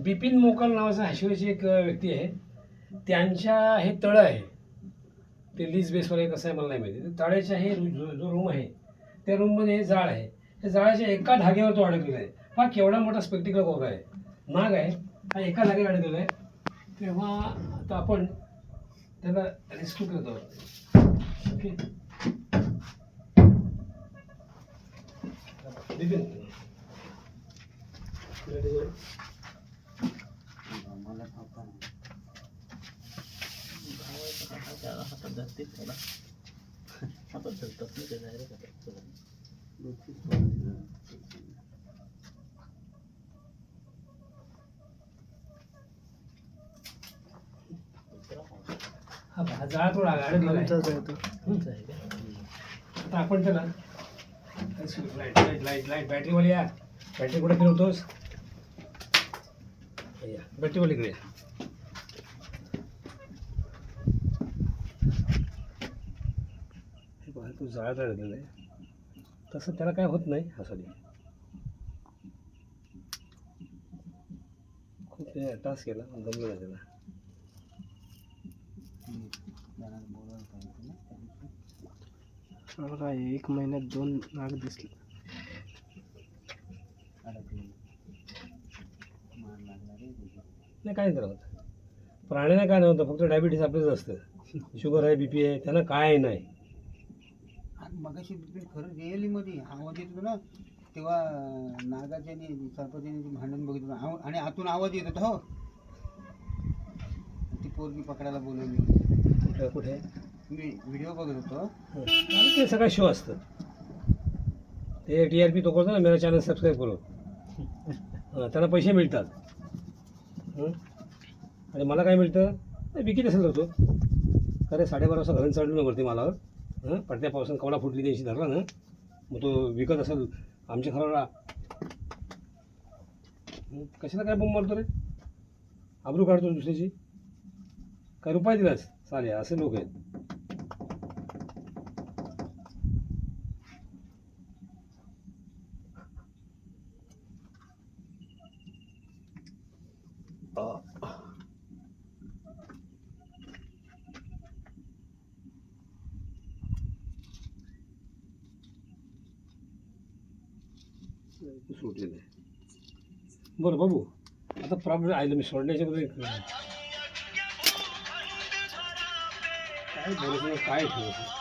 बिपिन मोकल नावाचा हाशिवची एक व्यक्ती आहे. त्यांच्या हे तळं आहे, ते लीज बेसवर आहे कसं आहे मला नाही माहिती. तळ्याच्या हे जो रूम आहे त्या रूममध्ये जाळ आहे. त्या जाळाच्या एका धाग्यावर तो अडकलेला आहे. हा केवढा मोठा स्पेक्टिकल कोबरा आहे, नाग आहे, हा एका धाग्यावर अडकलेला आहे. तेव्हा आता आपण त्याला रेस्क्यू करतो. ओके बिपिन, हातात धरते थोडा, हातात धरतात ना ते डायरेक्ट हातात. हा जाळा थोडा अडकलेला आहे. आता आपण त्याला लाईट लाईट लाईट लाईट बॅटरीवाली या. बॅटरी कुठे फिरवतोस? या बॅटरीवाली इकडे या. हे बघा तू जाळात अडकलेला आहे, तसं त्याला काय होत नाही. असं दे, खूप ते टास्क केला दमला त्याला. मला 1 महिन्यात 2 नाग दिसले. नाही काय करत प्राण्याला काय नव्हतं, फक्त डायबिटीस आपलंच असतं. शुगर आहे, बीपी आहे, त्यांना काय नाही. मगाशी खरं रिअलीमध्ये आवाज येत होता ना, तेव्हा नागाच्या आणि सरपंचाने भांडण बघितलं आणि आतून आवाज येत होता. हो, ती पोरगी पकडायला बोलवली. कुठे मी व्हिडिओ बघत होतो. ते सगळं शो असतं. ते TRP तो करतो ना, मेरा चॅनल सबस्क्राईब करू. त्यांना पैसे मिळतात. आणि मला काय मिळतं? विकीत असेल तर तो खरे 12.5 वाजता घरून चढलो वरती मालावर. पडत्या पावसानं कवडा फुटली त्यांची धरला ना, मग तो विकत असेल आमच्या खराला. कशाला काय बोंब मारतो रे? आबरू काढतो दुसऱ्याची. काय रुपये दिलास चाले, असे लोक आहेत. सुटलेलं आहे. बरं बाबू, आता प्रॉब्लेम आयलं मी सोडण्याच्यामध्ये काय बोलायचं, काय ठेवायचं.